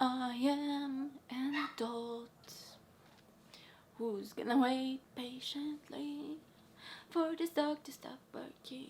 I am an adult who's gonna wait patiently for this dog to stop barking.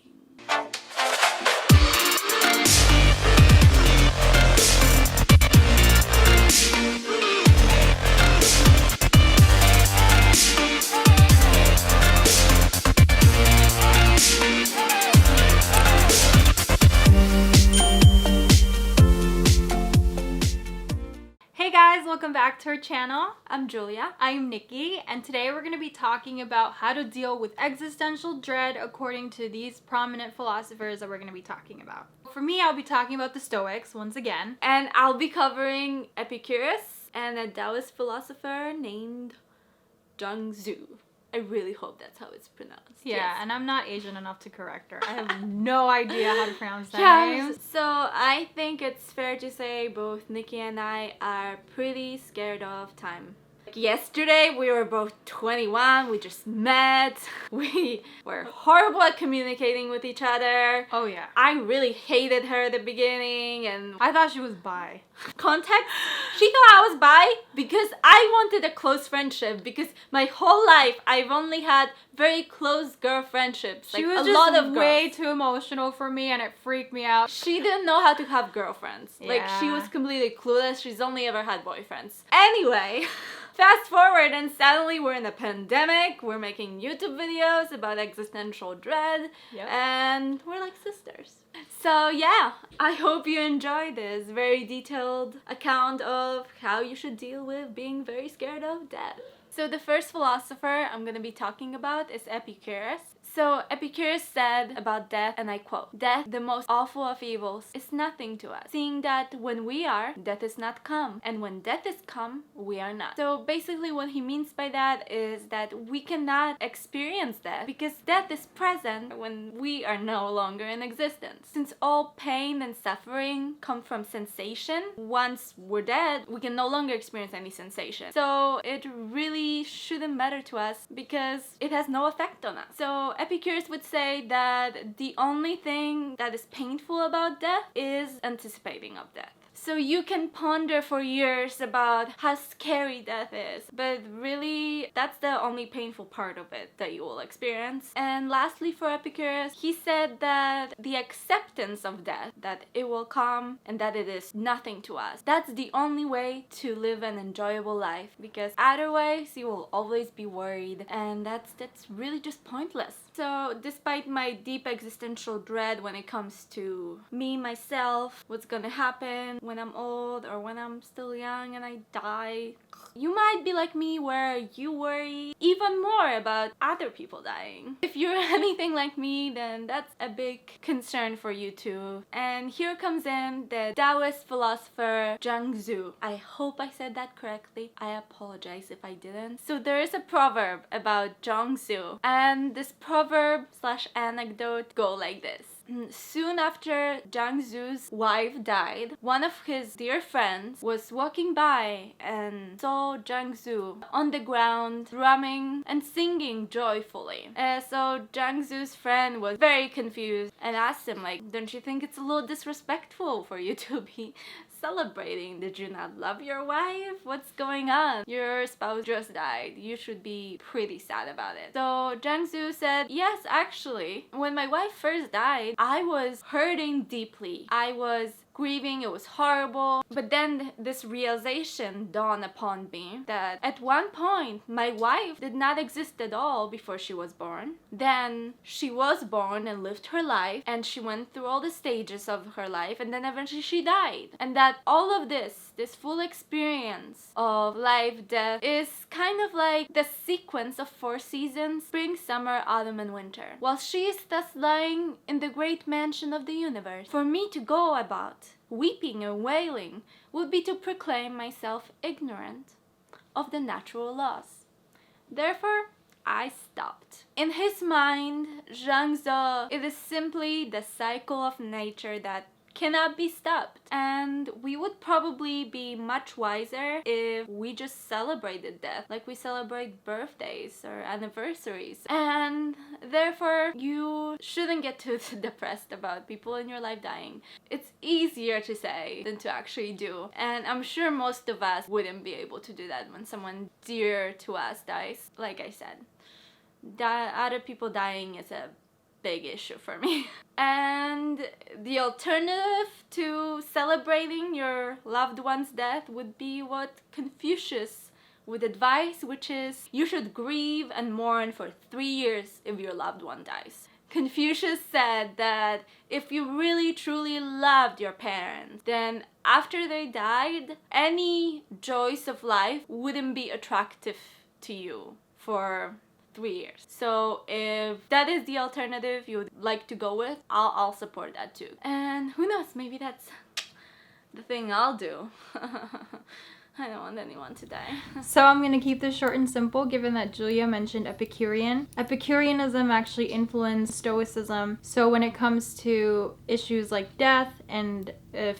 Hey guys, welcome back to our channel. I'm Julia. I'm Nikki, and today we're going to be talking about how to deal with existential dread according to these prominent philosophers that we're going to be talking about. For me, I'll be talking about the Stoics once again. And I'll be covering Epicurus and a Taoist philosopher named Zhu. I really hope that's how it's pronounced. Yeah, Yes. and I'm not Asian enough to correct her. I have no idea how to pronounce that name. So I think it's fair to say both Nikki and I are pretty scared of time. Yesterday we were both 21, we just met, we were horrible at communicating with each other. Oh yeah. I really hated her at the beginning, and I thought she was bi. context, she thought I was bi because I wanted a close friendship, because my whole life I've only had very close girl friendships. She like was a just lot of girls. way too emotional for me, and it freaked me out. She didn't know how to have girlfriends. Like, she Yeah. was completely clueless. She's only ever had boyfriends. Anyway, fast forward and suddenly we're in a pandemic. We're making YouTube videos about existential dread. Yep. And we're like sisters. So yeah, I hope you enjoy this very detailed account of how you should deal with being very scared of death. So the first philosopher I'm going to be talking about is Epicurus. So Epicurus said about death, and I quote, "Death, the most awful of evils, is nothing to us, seeing that when we are, death is not come, and when death is come, we are not." So basically what he means by that is that we cannot experience death because death is present when we are no longer in existence. Since all pain and suffering come from sensation, once we're dead, we can no longer experience any sensation. So it really shouldn't matter to us because it has no effect on us. So Epicurus would say that the only thing that is painful about death is anticipating of death. So you can ponder for years about how scary death is, but really that's the only painful part of it that you will experience. And lastly, for Epicurus, he said that the acceptance of death, that it will come and that it is nothing to us, that's the only way to live an enjoyable life, because otherwise you will always be worried, and that's really just pointless. So despite my deep existential dread when it comes to me, myself, what's gonna happen when I'm old or when I'm still young and I die, you might be like me where you worry even more about other people dying. If you're anything like me, then that's a big concern for you too. And here comes in the Taoist philosopher Zhu. I hope I said that correctly. I apologize if I didn't. So there is a proverb about Zhu, and this proverb/anecdote go like this. Soon after Zhu's wife died, one of his dear friends was walking by and saw Zhu on the ground drumming and singing joyfully. So Zhu's friend was very confused and asked him, like, "Don't you think it's a little disrespectful for you to be celebrating? Did you not love your wife? What's going on? Your spouse just died. You should be pretty sad about it." So Zhu said, "Yes, actually, when my wife first died, I was hurting deeply. I was grieving, it was horrible. But then this realization dawned upon me that at one point my wife did not exist at all before she was born. Then she was born and lived her life, and she went through all the stages of her life, and then eventually she died. And that all of this full experience of life, death, is kind of like the sequence of 4 seasons: spring, summer, autumn, and winter. While she is thus lying in the great mansion of the universe, for me to go about weeping and wailing would be to proclaim myself ignorant of the natural laws. Therefore, I stopped." In his mind, Zhuangzi, it is simply the cycle of nature that cannot be stopped. And we would probably be much wiser if we just celebrated death like we celebrate birthdays or anniversaries. And therefore, you shouldn't get too depressed about people in your life dying. It's easier to say than to actually do. And I'm sure most of us wouldn't be able to do that when someone dear to us dies. Like I said, other people dying is a big issue for me. And the alternative to celebrating your loved one's death would be what Confucius would advise, which is you should grieve and mourn for 3 years if your loved one dies. Confucius said that if you really truly loved your parents, then after they died, any joys of life wouldn't be attractive to you for 3 years. So if that is the alternative you would like to go with, I'll support that too. And who knows, maybe that's the thing I'll do. I don't want anyone to die. So I'm going to keep this short and simple, given that Julia mentioned Epicurean. Epicureanism actually influenced Stoicism. So when it comes to issues like death and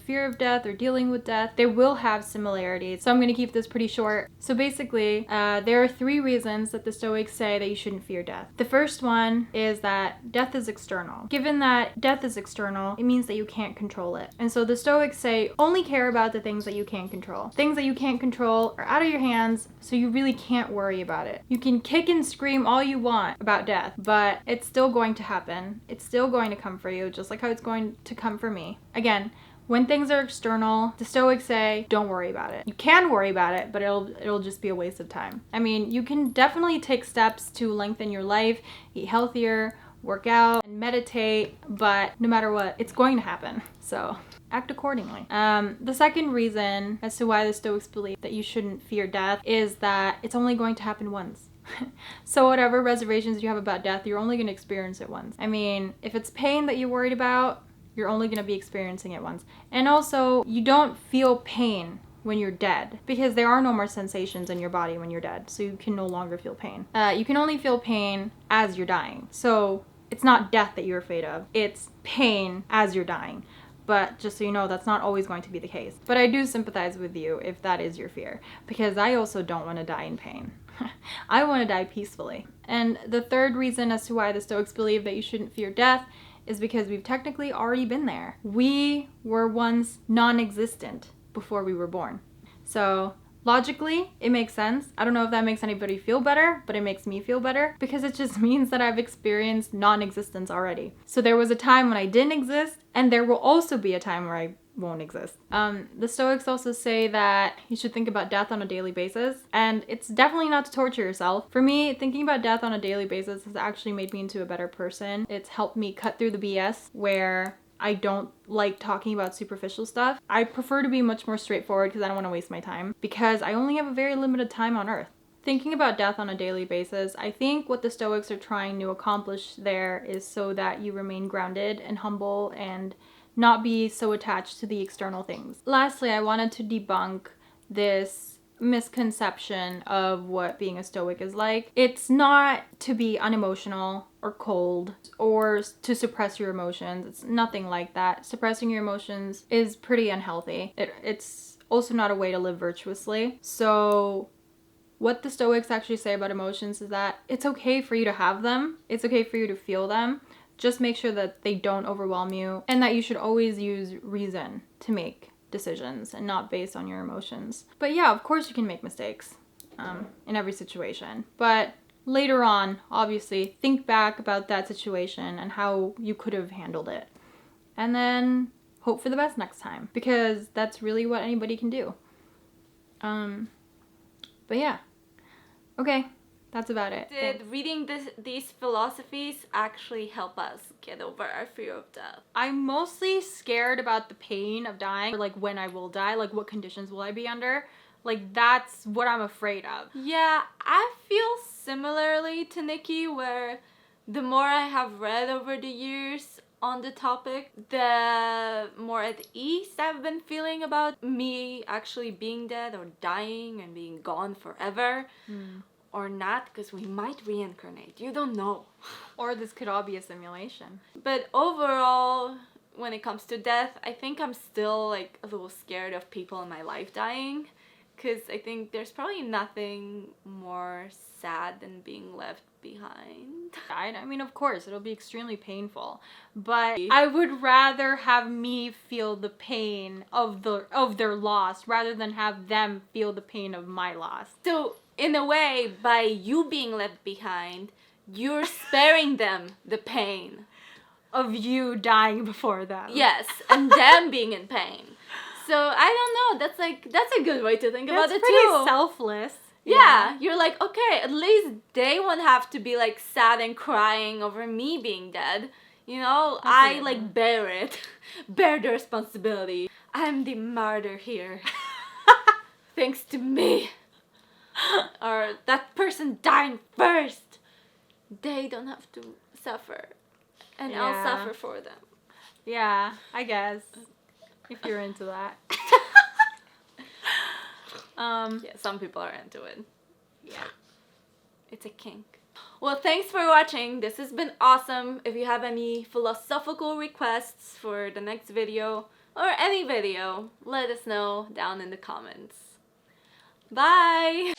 fear of death or dealing with death, they will have similarities. So I'm going to keep this pretty short. So basically, there are 3 reasons that the Stoics say that you shouldn't fear death. The first one is that death is external. Given that death is external, it means that you can't control it. And so the Stoics say only care about the things that you can control. Things that you can't control are out of your hands, so you really can't worry about it. You can kick and scream all you want about death, but it's still going to happen. It's still going to come for you, just like how it's going to come for me. Again, when things are external, the Stoics say, don't worry about it. You can worry about it, but it'll just be a waste of time. I mean, you can definitely take steps to lengthen your life, eat healthier, work out, and meditate, but no matter what, it's going to happen. So act accordingly. The second reason as to why the Stoics believe that you shouldn't fear death is that it's only going to happen once. So whatever reservations you have about death, you're only going to experience it once. I mean, if it's pain that you're worried about, you're only going to be experiencing it once. And also, you don't feel pain when you're dead because there are no more sensations in your body when you're dead. So you can no longer feel pain. You can only feel pain as you're dying. So it's not death that you're afraid of. It's pain as you're dying. But just so you know, that's not always going to be the case. But I do sympathize with you if that is your fear, because I also don't want to die in pain. I want to die peacefully. And the third reason as to why the Stoics believe that you shouldn't fear death is because we've technically already been there. We were once non-existent before we were born. So logically, it makes sense. I don't know if that makes anybody feel better, but it makes me feel better because it just means that I've experienced non-existence already. So there was a time when I didn't exist, and there will also be a time where I won't exist. The Stoics also say that you should think about death on a daily basis, and it's definitely not to torture yourself. For me, thinking about death on a daily basis has actually made me into a better person. It's helped me cut through the BS where I don't like talking about superficial stuff. I prefer to be much more straightforward because I don't want to waste my time, because I only have a very limited time on Earth. Thinking about death on a daily basis, I think what the Stoics are trying to accomplish there is so that you remain grounded and humble and not be so attached to the external things. Lastly, I wanted to debunk this misconception of what being a Stoic is like. It's not to be unemotional or cold or to suppress your emotions. It's nothing like that. Suppressing your emotions is pretty unhealthy. It's also not a way to live virtuously. So what the Stoics actually say about emotions is that it's okay for you to have them. It's okay for you to feel them. Just make sure that they don't overwhelm you, and that you should always use reason to make decisions and not based on your emotions. But yeah, of course you can make mistakes in every situation. But later on, obviously, think back about that situation and how you could have handled it. And then hope for the best next time, because that's really what anybody can do. But yeah. Okay. That's about it. Did reading these philosophies actually help us get over our fear of death? I'm mostly scared about the pain of dying, or like when I will die, like what conditions will I be under? Like that's what I'm afraid of. Yeah, I feel similarly to Nikki, where the more I have read over the years on the topic, the more at ease I've been feeling about me actually being dead or dying and being gone forever. Or not, because we might reincarnate. You don't know. Or this could all be a simulation. But overall, when it comes to death, I think I'm still like a little scared of people in my life dying, because I think there's probably nothing more sad than being left behind. I mean, of course, it'll be extremely painful, but I would rather have me feel the pain of their loss rather than have them feel the pain of my loss. So, in a way, by you being left behind, you're sparing them the pain of you dying before them. Yes, and them being in pain. So, I don't know, that's a good way to think about it too. That's pretty selfless. Yeah, you're like, okay, at least they won't have to be like sad and crying over me being dead. You know, I like bear it. Bear the responsibility. I'm the martyr here. Thanks to me. Or that person dying first. They don't have to suffer. And I'll suffer for them. Yeah, I guess. If you're into that. Yeah, some people are into it. Yeah. It's a kink. Well, thanks for watching. This has been awesome. If you have any philosophical requests for the next video or any video, let us know down in the comments. Bye!